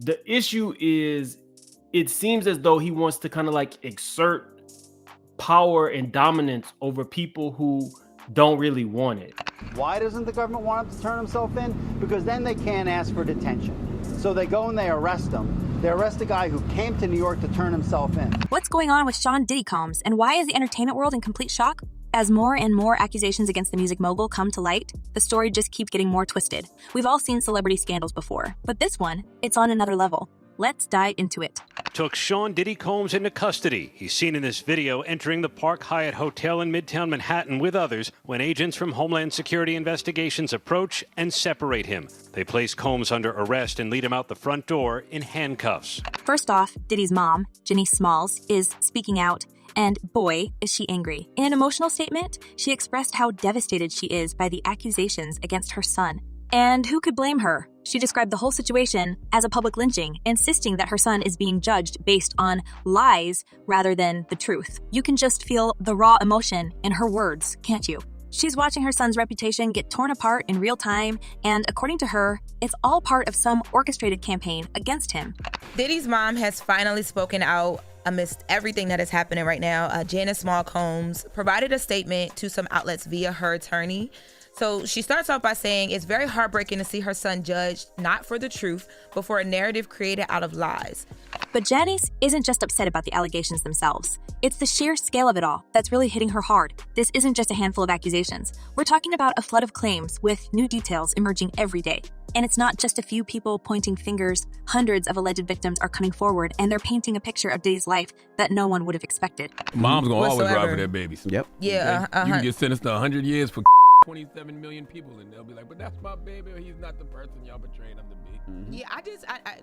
The issue is, it seems as though he wants to kind of like exert power and dominance over people who don't really want it. Why doesn't the government want him to turn himself in? Because then they can't ask for detention. So they go and they arrest him. They arrest a guy who came to New York to turn himself in. What's going on with Sean Diddy Combs, and why is the entertainment world in complete shock? As more and more accusations against the music mogul come to light, the story just keeps getting more twisted. We've all seen celebrity scandals before, but this one, it's on another level. Let's dive into it. Took Sean Diddy Combs into custody. He's seen in this video entering the Park Hyatt Hotel in Midtown Manhattan with others when agents from Homeland Security Investigations approach and separate him. They place Combs under arrest and lead him out the front door in handcuffs. First off, Diddy's mom, Janice Smalls, is speaking out. And boy, is she angry. In an emotional statement, she expressed how devastated she is by the accusations against her son. And who could blame her? She described the whole situation as a public lynching, insisting that her son is being judged based on lies rather than the truth. You can just feel the raw emotion in her words, can't you? She's watching her son's reputation get torn apart in real time, and according to her, it's all part of some orchestrated campaign against him. Diddy's mom has finally spoken out amidst everything that is happening right now. Janice Small Combs provided a statement to some outlets via her attorney. So she starts off by saying it's very heartbreaking to see her son judged not for the truth, but for a narrative created out of lies. But Janice isn't just upset about the allegations themselves. It's the sheer scale of it all that's really hitting her hard. This isn't just a handful of accusations. We're talking about a flood of claims with new details emerging every day. And it's not just a few people pointing fingers. Hundreds of alleged victims are coming forward, and they're painting a picture of Diddy's life that no one would have expected. Mom's gonna always ride for their babies. Yep. Yeah. Okay? You can get sentenced to 100 years for 27 million people, and they'll be like, but that's my baby, or he's not the person y'all betrayed him to be. Mm-hmm. Yeah,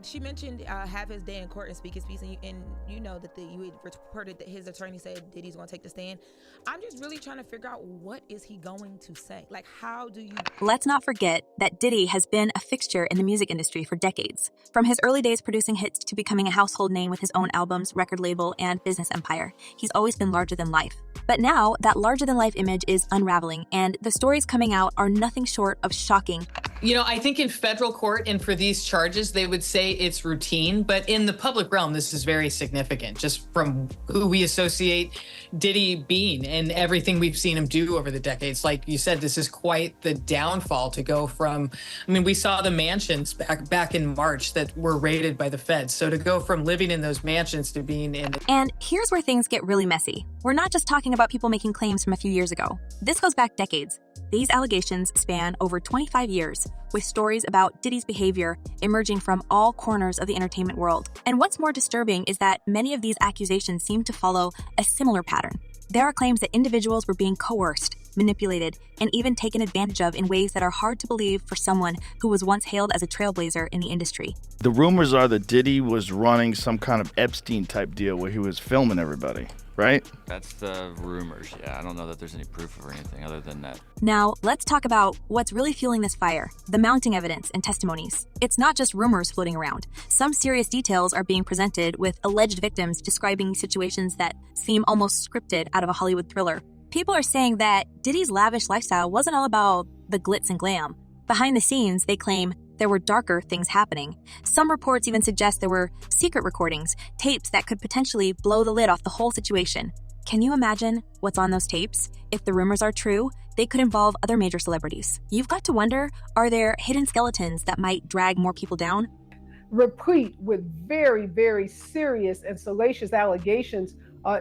she mentioned have his day in court and speak his piece, and you know that you had reported that his attorney said Diddy's going to take the stand. I'm just really trying to figure out, what is he going to say? Like, how do you... Let's not forget that Diddy has been a fixture in the music industry for decades. From his early days producing hits to becoming a household name with his own albums, record label, and business empire, he's always been larger than life. But now, that larger-than-life image is unraveling, and the stories coming out are nothing short of shocking. You know, I think in federal court and for these charges, they would say it's routine, but in the public realm, this is very significant, just from who we associate Diddy being and everything we've seen him do over the decades. Like you said, this is quite the downfall to go from, I mean, we saw the mansions back in March that were raided by the feds. So to go from living in those mansions to being in... And here's where things get really messy. We're not just talking about people making claims from a few years ago. This goes back decades. These allegations span over 25 years, with stories about Diddy's behavior emerging from all corners of the entertainment world. And what's more disturbing is that many of these accusations seem to follow a similar pattern. There are claims that individuals were being coerced, manipulated, and even taken advantage of in ways that are hard to believe for someone who was once hailed as a trailblazer in the industry. The rumors are that Diddy was running some kind of Epstein-type deal where he was filming everybody, right? That's the rumors, yeah. I don't know that there's any proof or anything other than that. Now, let's talk about what's really fueling this fire, the mounting evidence and testimonies. It's not just rumors floating around. Some serious details are being presented, with alleged victims describing situations that seem almost scripted out of a Hollywood thriller. People are saying that Diddy's lavish lifestyle wasn't all about the glitz and glam. Behind the scenes, they claim there were darker things happening. Some reports even suggest there were secret recordings, tapes that could potentially blow the lid off the whole situation. Can you imagine what's on those tapes? If the rumors are true, they could involve other major celebrities. You've got to wonder, are there hidden skeletons that might drag more people down? Replete with very, very serious and salacious allegations,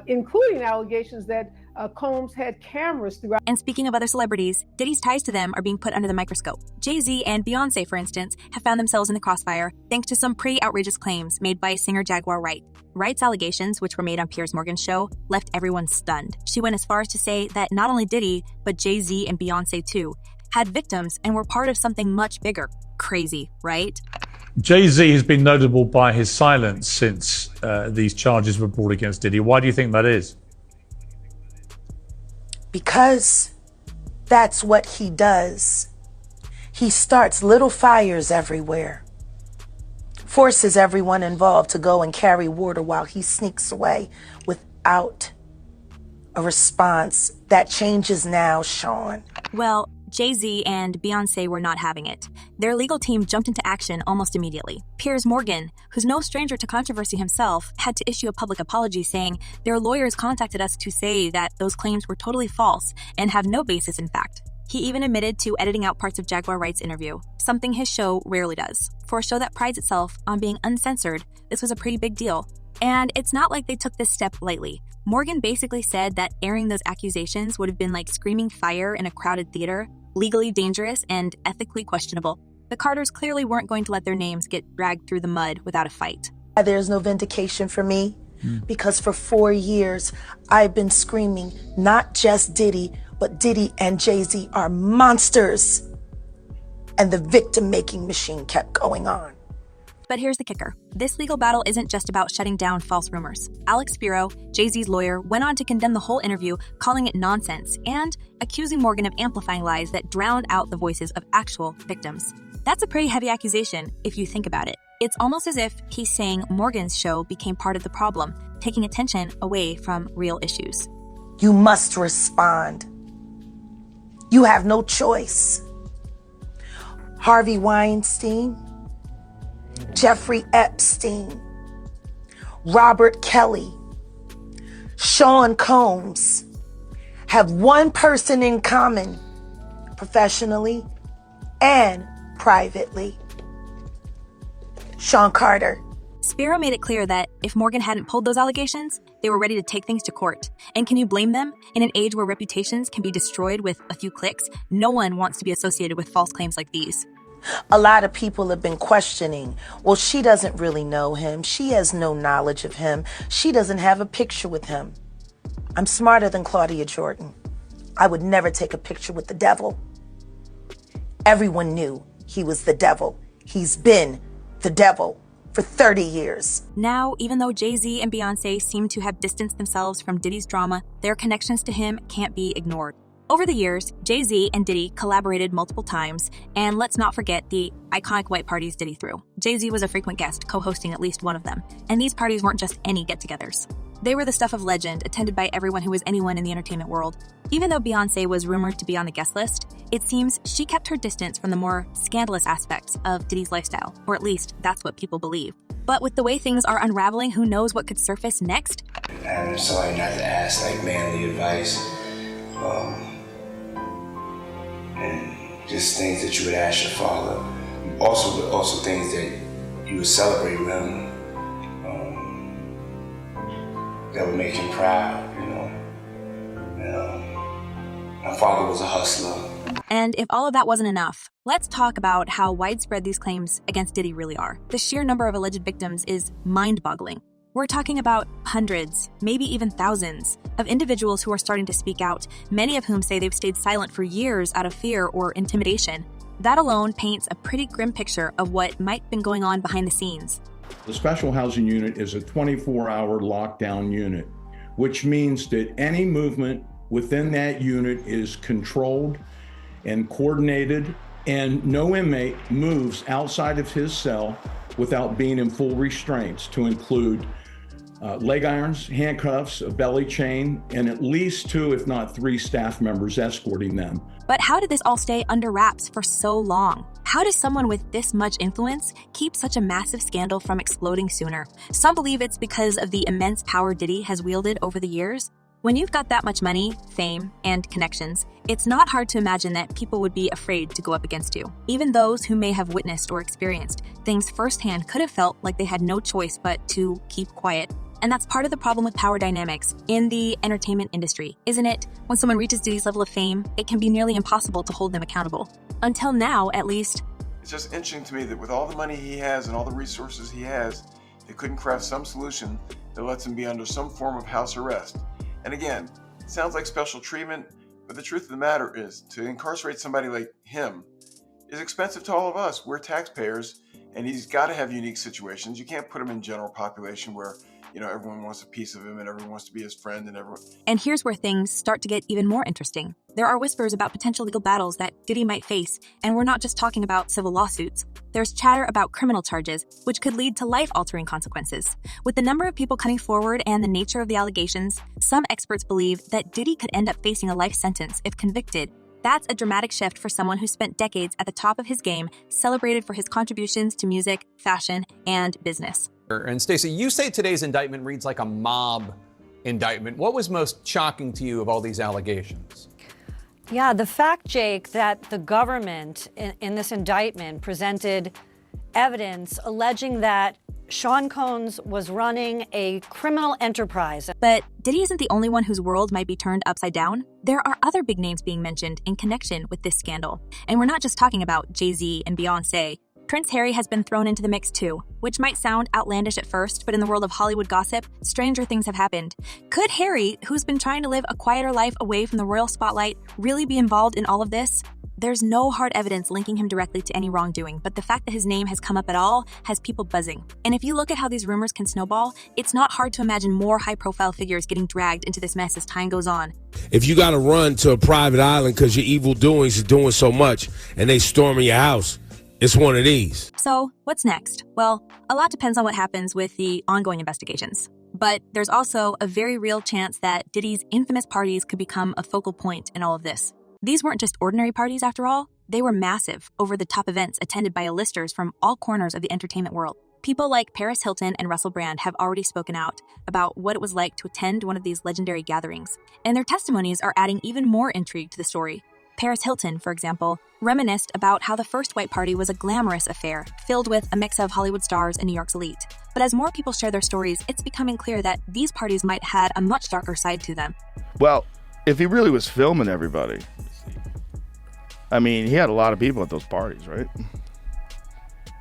including allegations that Combs had cameras throughout. And speaking of other celebrities, Diddy's ties to them are being put under the microscope. Jay-Z and Beyonce, for instance, have found themselves in the crossfire thanks to some pretty outrageous claims made by singer Jaguar Wright. Wright's allegations, which were made on Piers Morgan's show, left everyone stunned. She went as far as to say that not only Diddy, but Jay-Z and Beyonce too, had victims and were part of something much bigger. Crazy, right? Jay-Z has been notable by his silence since these charges were brought against Diddy. Why do you think that is? Because that's what he does. He starts little fires everywhere, forces everyone involved to go and carry water while he sneaks away without a response. That changes now, Sean. Well, Jay-Z and Beyonce were not having it. Their legal team jumped into action almost immediately. Piers Morgan, who's no stranger to controversy himself, had to issue a public apology saying their lawyers contacted us to say that those claims were totally false and have no basis in fact. He even admitted to editing out parts of Jaguar Wright's interview, something his show rarely does. For a show that prides itself on being uncensored, this was a pretty big deal. And it's not like they took this step lightly. Morgan basically said that airing those accusations would have been like screaming fire in a crowded theater, legally dangerous and ethically questionable. The Carters clearly weren't going to let their names get dragged through the mud without a fight. There's no vindication for me because for 4 years I've been screaming not just Diddy, but Diddy and Jay-Z are monsters. And the victim-making machine kept going on. But here's the kicker. This legal battle isn't just about shutting down false rumors. Alex Spiro, Jay-Z's lawyer, went on to condemn the whole interview, calling it nonsense, and accusing Morgan of amplifying lies that drowned out the voices of actual victims. That's a pretty heavy accusation, if you think about it. It's almost as if he's saying Morgan's show became part of the problem, taking attention away from real issues. You must respond. You have no choice. Harvey Weinstein, Jeffrey Epstein, Robert Kelly, Sean Combs have one person in common, professionally and privately. Sean Carter. Spiro made it clear that if Morgan hadn't pulled those allegations, they were ready to take things to court. And can you blame them? In an age where reputations can be destroyed with a few clicks, no one wants to be associated with false claims like these. A lot of people have been questioning, well, she doesn't really know him. She has no knowledge of him. She doesn't have a picture with him. I'm smarter than Claudia Jordan. I would never take a picture with the devil. Everyone knew he was the devil. He's been the devil for 30 years. Now, even though Jay-Z and Beyonce seem to have distanced themselves from Diddy's drama, their connections to him can't be ignored. Over the years, Jay-Z and Diddy collaborated multiple times, and let's not forget the iconic white parties Diddy threw. Jay-Z was a frequent guest, co-hosting at least one of them, and these parties weren't just any get-togethers. They were the stuff of legend, attended by everyone who was anyone in the entertainment world. Even though Beyonce was rumored to be on the guest list, it seems she kept her distance from the more scandalous aspects of Diddy's lifestyle, or at least that's what people believe. But with the way things are unraveling, who knows what could surface next? I'm sorry not to ask like manly advice, and just things that you would ask your father. Also things that you would celebrate with him, that would make him proud, you know. And, my father was a hustler. And if all of that wasn't enough, let's talk about how widespread these claims against Diddy really are. The sheer number of alleged victims is mind-boggling. We're talking about hundreds, maybe even thousands, of individuals who are starting to speak out, many of whom say they've stayed silent for years out of fear or intimidation. That alone paints a pretty grim picture of what might have been going on behind the scenes. The special housing unit is a 24-hour lockdown unit, which means that any movement within that unit is controlled and coordinated, and no inmate moves outside of his cell without being in full restraints, to include leg irons, handcuffs, a belly chain, and at least 2, if not 3 staff members escorting them. But how did this all stay under wraps for so long? How does someone with this much influence keep such a massive scandal from exploding sooner? Some believe it's because of the immense power Diddy has wielded over the years. When you've got that much money, fame, and connections, it's not hard to imagine that people would be afraid to go up against you. Even those who may have witnessed or experienced things firsthand could have felt like they had no choice but to keep quiet. And that's part of the problem with power dynamics in the entertainment industry, isn't it? When someone reaches Diddy's level of fame, it can be nearly impossible to hold them accountable. Until now, at least. It's just interesting to me that with all the money he has and all the resources he has, they couldn't craft some solution that lets him be under some form of house arrest. And again, it sounds like special treatment, but the truth of the matter is, to incarcerate somebody like him is expensive to all of us. We're taxpayers, and he's got to have unique situations. You can't put him in general population where, you know, everyone wants a piece of him and everyone wants to be his friend and everyone. And here's where things start to get even more interesting. There are whispers about potential legal battles that Diddy might face, and we're not just talking about civil lawsuits. There's chatter about criminal charges, which could lead to life-altering consequences. With the number of people coming forward and the nature of the allegations, some experts believe that Diddy could end up facing a life sentence if convicted. That's a dramatic shift for someone who spent decades at the top of his game, celebrated for his contributions to music, fashion, and business. And Stacey, you say today's indictment reads like a mob indictment. What was most shocking to you of all these allegations? Yeah, the fact, Jake, that the government in this indictment presented evidence alleging that Sean Combs was running a criminal enterprise. But Diddy isn't the only one whose world might be turned upside down. There are other big names being mentioned in connection with this scandal. And we're not just talking about Jay-Z and Beyonce. Prince Harry has been thrown into the mix too, which might sound outlandish at first, but in the world of Hollywood gossip, stranger things have happened. Could Harry, who's been trying to live a quieter life away from the royal spotlight, really be involved in all of this? There's no hard evidence linking him directly to any wrongdoing, but the fact that his name has come up at all has people buzzing. And if you look at how these rumors can snowball, it's not hard to imagine more high-profile figures getting dragged into this mess as time goes on. If you gotta run to a private island because your evil doings is doing so much and they storming your house, it's one of these. So, what's next? Well, a lot depends on what happens with the ongoing investigations. But there's also a very real chance that Diddy's infamous parties could become a focal point in all of this. These weren't just ordinary parties, after all. They were massive, over-the-top events attended by A-listers from all corners of the entertainment world. People like Paris Hilton and Russell Brand have already spoken out about what it was like to attend one of these legendary gatherings. And their testimonies are adding even more intrigue to the story. Paris Hilton, for example, reminisced about how the first white party was a glamorous affair, filled with a mix of Hollywood stars and New York's elite. But as more people share their stories, it's becoming clear that these parties might have had a much darker side to them. Well, if he really was filming everybody, I mean, he had a lot of people at those parties, right?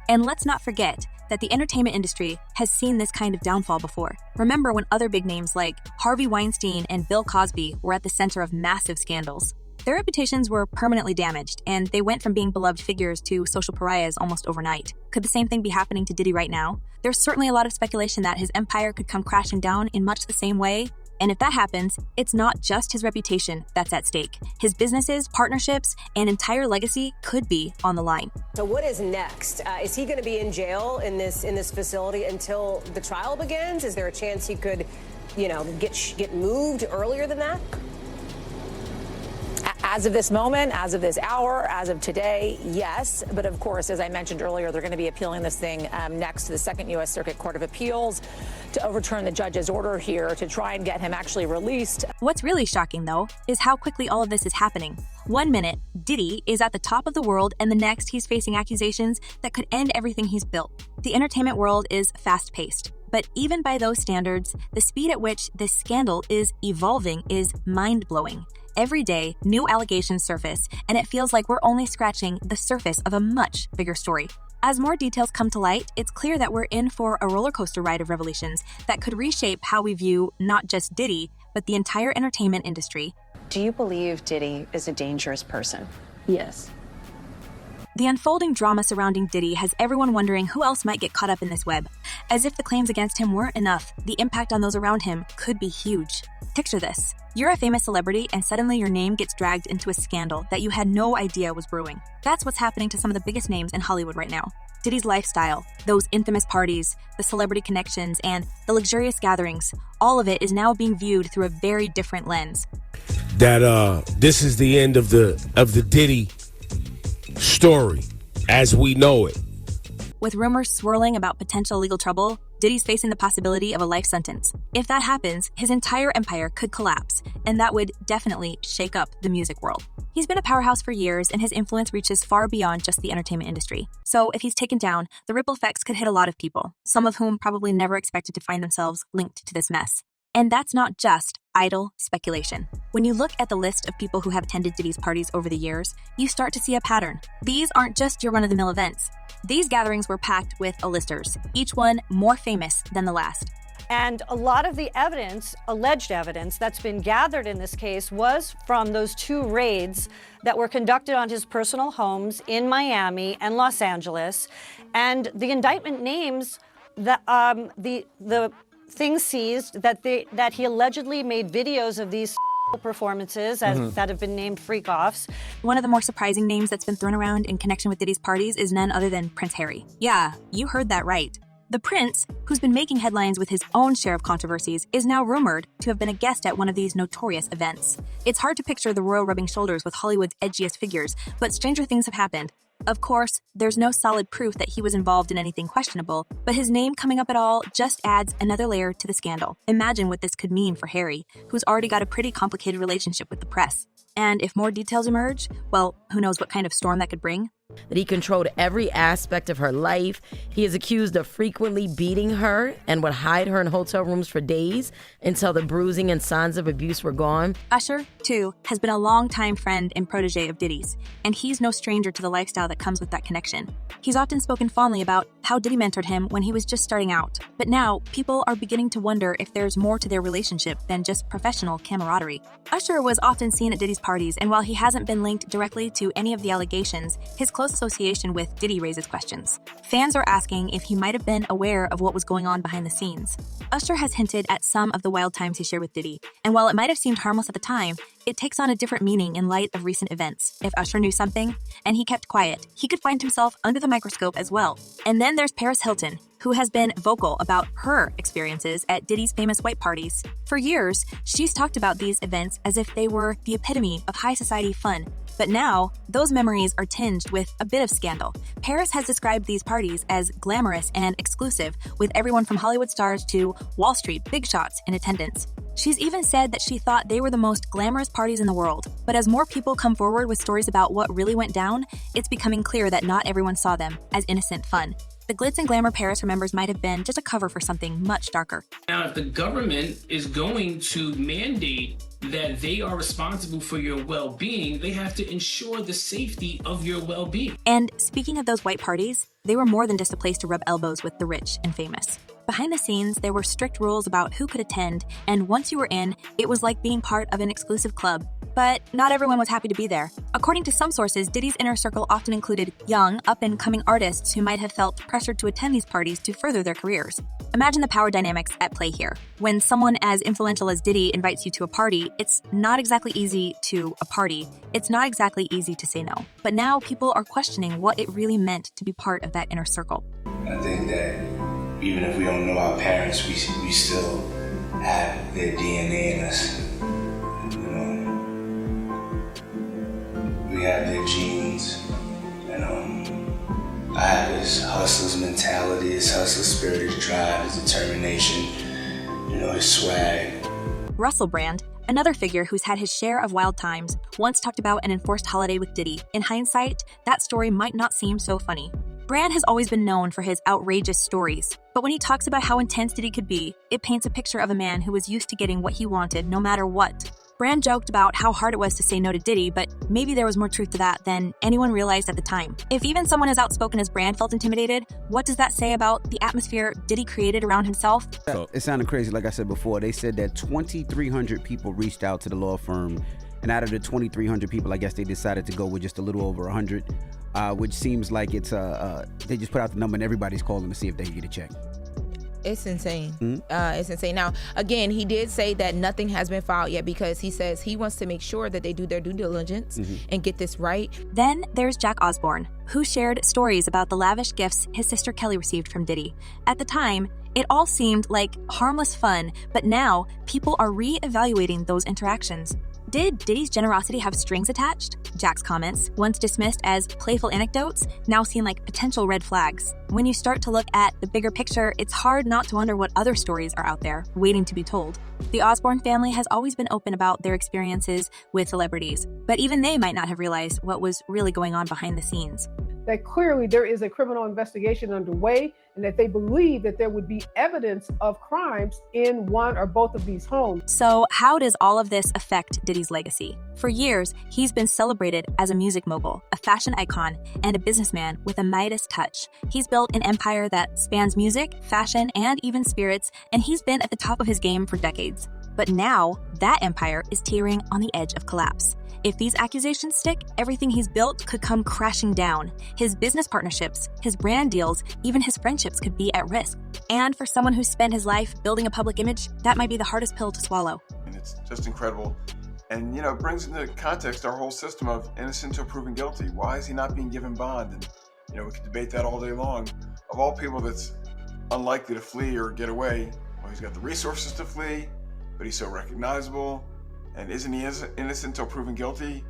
And let's not forget that the entertainment industry has seen this kind of downfall before. Remember when other big names like Harvey Weinstein and Bill Cosby were at the center of massive scandals? Their reputations were permanently damaged, and they went from being beloved figures to social pariahs almost overnight. Could the same thing be happening to Diddy right now? There's certainly a lot of speculation that his empire could come crashing down in much the same way. And if that happens, it's not just his reputation that's at stake. His businesses, partnerships, and entire legacy could be on the line. So what is next? Is he going to be in jail in this facility until the trial begins? Is there a chance he could, get moved earlier than that? As of this moment, as of this hour, as of today, yes. But of course, as I mentioned earlier, they're going to be appealing this thing next to the Second U.S. Circuit Court of Appeals to overturn the judge's order here to try and get him actually released. What's really shocking, though, is how quickly all of this is happening. 1 minute, Diddy is at the top of the world, and the next he's facing accusations that could end everything he's built. The entertainment world is fast-paced. But even by those standards, the speed at which this scandal is evolving is mind-blowing. Every day, new allegations surface, and it feels like we're only scratching the surface of a much bigger story. As more details come to light, it's clear that we're in for a roller coaster ride of revelations that could reshape how we view not just Diddy, but the entire entertainment industry. Do you believe Diddy is a dangerous person? Yes. The unfolding drama surrounding Diddy has everyone wondering who else might get caught up in this web. As if the claims against him weren't enough, the impact on those around him could be huge. Picture this. You're a famous celebrity and suddenly your name gets dragged into a scandal that you had no idea was brewing. That's what's happening to some of the biggest names in Hollywood right now. Diddy's lifestyle, those infamous parties, the celebrity connections, and the luxurious gatherings, all of it is now being viewed through a very different lens. That this is the end of the Diddy story as we know it. With rumors swirling about potential legal trouble, Diddy's facing the possibility of a life sentence. If that happens, his entire empire could collapse, and that would definitely shake up the music world. He's been a powerhouse for years, and his influence reaches far beyond just the entertainment industry. So if he's taken down, the ripple effects could hit a lot of people, some of whom probably never expected to find themselves linked to this mess. And that's not just idle speculation. When you look at the list of people who have attended Diddy's parties over the years, you start to see a pattern. These aren't just your run-of-the-mill events. These gatherings were packed with A-listers, each one more famous than the last. And a lot of the evidence, alleged evidence, that's been gathered in this case was from those 2 raids that were conducted on his personal homes in Miami and Los Angeles. And the indictment names the things seized that he allegedly made videos of these performances that have been named freak-offs. One of the more surprising names that's been thrown around in connection with Diddy's parties is none other than Prince Harry. Yeah, you heard that right. The prince, who's been making headlines with his own share of controversies, is now rumored to have been a guest at one of these notorious events. It's hard to picture the royal rubbing shoulders with Hollywood's edgiest figures, but stranger things have happened. Of course, there's no solid proof that he was involved in anything questionable, but his name coming up at all just adds another layer to the scandal. Imagine what this could mean for Harry, who's already got a pretty complicated relationship with the press. And if more details emerge, well, who knows what kind of storm that could bring? That he controlled every aspect of her life. He is accused of frequently beating her and would hide her in hotel rooms for days until the bruising and signs of abuse were gone. Usher, too, has been a longtime friend and protege of Diddy's, and he's no stranger to the lifestyle that comes with that connection. He's often spoken fondly about how Diddy mentored him when he was just starting out. But now, people are beginning to wonder if there's more to their relationship than just professional camaraderie. Usher was often seen at Diddy's parties, and while he hasn't been linked directly to any of the allegations, his close association with Diddy raises questions. Fans are asking if he might have been aware of what was going on behind the scenes. Usher has hinted at some of the wild times he shared with Diddy, and while it might have seemed harmless at the time, it takes on a different meaning in light of recent events. If Usher knew something, and he kept quiet, he could find himself under the microscope as well. And then there's Paris Hilton, who has been vocal about her experiences at Diddy's famous white parties. For years, she's talked about these events as if they were the epitome of high society fun. But now, those memories are tinged with a bit of scandal. Paris has described these parties as glamorous and exclusive, with everyone from Hollywood stars to Wall Street big shots in attendance. She's even said that she thought they were the most glamorous parties in the world. But as more people come forward with stories about what really went down, it's becoming clear that not everyone saw them as innocent fun. The glitz and glamour Paris remembers might have been just a cover for something much darker. Now, if the government is going to mandate that they are responsible for your well-being, they have to ensure the safety of your well-being. And speaking of those white parties, they were more than just a place to rub elbows with the rich and famous. Behind the scenes, there were strict rules about who could attend, and once you were in, it was like being part of an exclusive club. But not everyone was happy to be there. According to some sources, Diddy's inner circle often included young, up-and-coming artists who might have felt pressured to attend these parties to further their careers. Imagine the power dynamics at play here. When someone as influential as Diddy invites you to a party, it's not exactly easy to say no. But now people are questioning what it really meant to be part of that inner circle. I think that even if we don't know our parents, we still have their DNA in us. We have their genes, and I have this hustler's mentality, his hustler spirit, his drive, his determination, his swag. Russell Brand, another figure who's had his share of wild times, once talked about an enforced holiday with Diddy. In hindsight, that story might not seem so funny. Brand has always been known for his outrageous stories, but when he talks about how intense Diddy could be, it paints a picture of a man who was used to getting what he wanted no matter what. Brand joked about how hard it was to say no to Diddy, but maybe there was more truth to that than anyone realized at the time. If even someone as outspoken as Brand felt intimidated, what does that say about the atmosphere Diddy created around himself? It sounded crazy, like I said before. They said that 2,300 people reached out to the law firm, and out of the 2,300 people, I guess they decided to go with just a little over 100, which seems like it's they just put out the number and everybody's calling to see if they can get a check. It's insane. Mm-hmm. It's insane. Now, again, he did say that nothing has been filed yet because he says he wants to make sure that they do their due diligence and get this right. Then there's Jack Osbourne, who shared stories about the lavish gifts his sister Kelly received from Diddy. At the time, it all seemed like harmless fun, but now people are re-evaluating those interactions. Did Diddy's generosity have strings attached? Jack's comments, once dismissed as playful anecdotes, now seem like potential red flags. When you start to look at the bigger picture, it's hard not to wonder what other stories are out there, waiting to be told. The Osbourne family has always been open about their experiences with celebrities, but even they might not have realized what was really going on behind the scenes. That clearly there is a criminal investigation underway and that they believe that there would be evidence of crimes in one or both of these homes. So how does all of this affect Diddy's legacy? For years, he's been celebrated as a music mogul, a fashion icon, and a businessman with a Midas touch. He's built an empire that spans music, fashion, and even spirits, and he's been at the top of his game for decades. But now, that empire is teetering on the edge of collapse. If these accusations stick, everything he's built could come crashing down. His business partnerships, his brand deals, even his friendships could be at risk. And for someone who's spent his life building a public image, that might be the hardest pill to swallow. And it's just incredible. And, it brings into context our whole system of innocent until proven guilty. Why is he not being given bond? And, we could debate that all day long. Of all people that's unlikely to flee or get away. Well, he's got the resources to flee, but he's so recognizable. And isn't he innocent until proven guilty?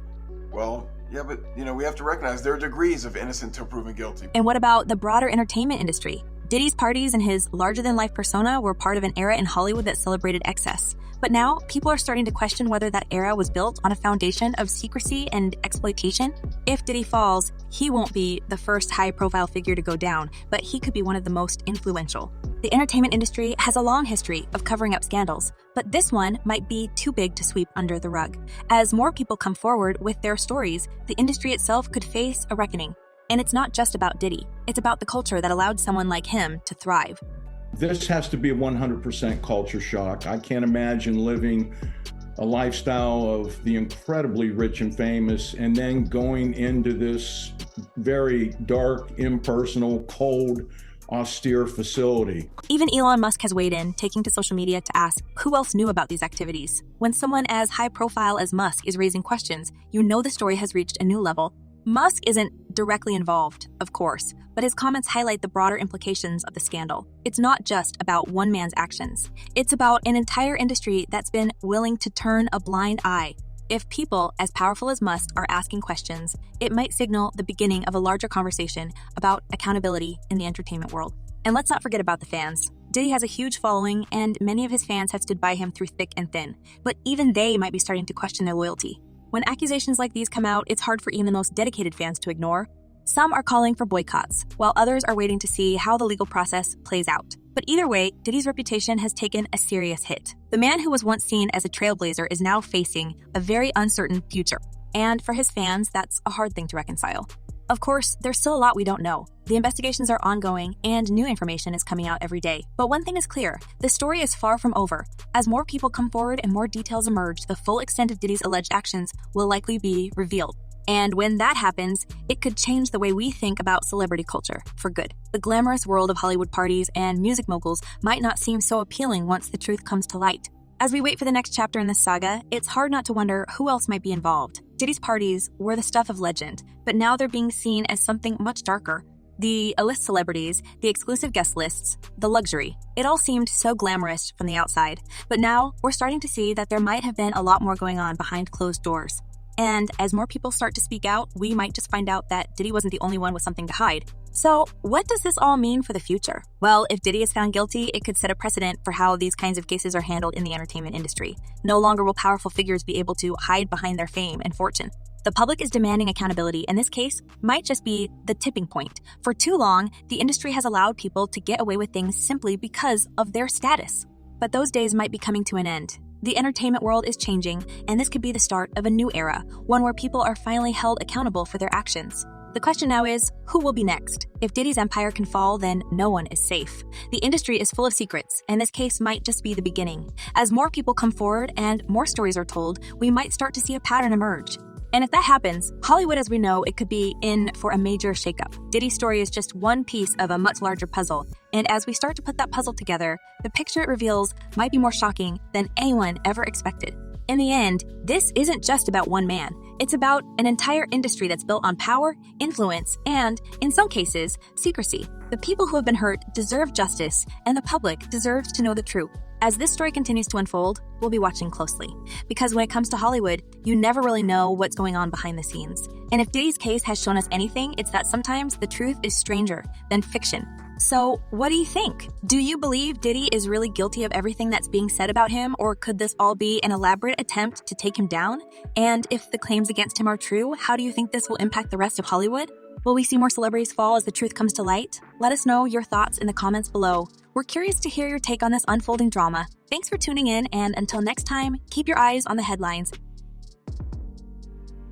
Well, yeah, but we have to recognize there are degrees of innocent until proven guilty. And what about the broader entertainment industry? Diddy's parties and his larger-than-life persona were part of an era in Hollywood that celebrated excess. But now, people are starting to question whether that era was built on a foundation of secrecy and exploitation. If Diddy falls, he won't be the first high-profile figure to go down, but he could be one of the most influential. The entertainment industry has a long history of covering up scandals, but this one might be too big to sweep under the rug. As more people come forward with their stories, the industry itself could face a reckoning. And it's not just about Diddy. It's about the culture that allowed someone like him to thrive. This has to be a 100% culture shock. I can't imagine living a lifestyle of the incredibly rich and famous and then going into this very dark, impersonal, cold, austere facility. Even Elon Musk has weighed in, taking to social media to ask who else knew about these activities. When someone as high profile as Musk is raising questions, you know the story has reached a new level. Musk isn't directly involved, of course, but his comments highlight the broader implications of the scandal. It's not just about one man's actions. It's about an entire industry that's been willing to turn a blind eye. If people as powerful as Musk are asking questions, it might signal the beginning of a larger conversation about accountability in the entertainment world. And let's not forget about the fans. Diddy has a huge following, and many of his fans have stood by him through thick and thin. But even they might be starting to question their loyalty. When accusations like these come out, it's hard for even the most dedicated fans to ignore. Some are calling for boycotts, while others are waiting to see how the legal process plays out. But either way, Diddy's reputation has taken a serious hit. The man who was once seen as a trailblazer is now facing a very uncertain future. And for his fans, that's a hard thing to reconcile. Of course, there's still a lot we don't know. The investigations are ongoing, and new information is coming out every day. But one thing is clear, the story is far from over. As more people come forward and more details emerge, the full extent of Diddy's alleged actions will likely be revealed. And when that happens, it could change the way we think about celebrity culture, for good. The glamorous world of Hollywood parties and music moguls might not seem so appealing once the truth comes to light. As we wait for the next chapter in this saga, it's hard not to wonder who else might be involved. Diddy's parties were the stuff of legend, but now they're being seen as something much darker. The A-list celebrities, the exclusive guest lists, the luxury. It all seemed so glamorous from the outside, but now we're starting to see that there might have been a lot more going on behind closed doors. And as more people start to speak out, we might just find out that Diddy wasn't the only one with something to hide. So, what does this all mean for the future? Well, if Diddy is found guilty, it could set a precedent for how these kinds of cases are handled in the entertainment industry. No longer will powerful figures be able to hide behind their fame and fortune. The public is demanding accountability, and this case might just be the tipping point. For too long, the industry has allowed people to get away with things simply because of their status. But those days might be coming to an end. The entertainment world is changing, and this could be the start of a new era, one where people are finally held accountable for their actions. The question now is, who will be next? If Diddy's empire can fall, then no one is safe. The industry is full of secrets, and this case might just be the beginning. As more people come forward and more stories are told, we might start to see a pattern emerge. And if that happens, Hollywood as we know it could be in for a major shakeup. Diddy's story is just one piece of a much larger puzzle, and as we start to put that puzzle together, the picture it reveals might be more shocking than anyone ever expected. In the end, this isn't just about one man. It's about an entire industry that's built on power, influence, and, in some cases, secrecy. The people who have been hurt deserve justice, and the public deserves to know the truth. As this story continues to unfold, we'll be watching closely. Because when it comes to Hollywood, you never really know what's going on behind the scenes. And if Diddy's case has shown us anything, it's that sometimes the truth is stranger than fiction. So, what do you think? Do you believe Diddy is really guilty of everything that's being said about him, or could this all be an elaborate attempt to take him down? And if the claims against him are true, how do you think this will impact the rest of Hollywood? Will we see more celebrities fall as the truth comes to light? Let us know your thoughts in the comments below. We're curious to hear your take on this unfolding drama. Thanks for tuning in, and until next time, keep your eyes on the headlines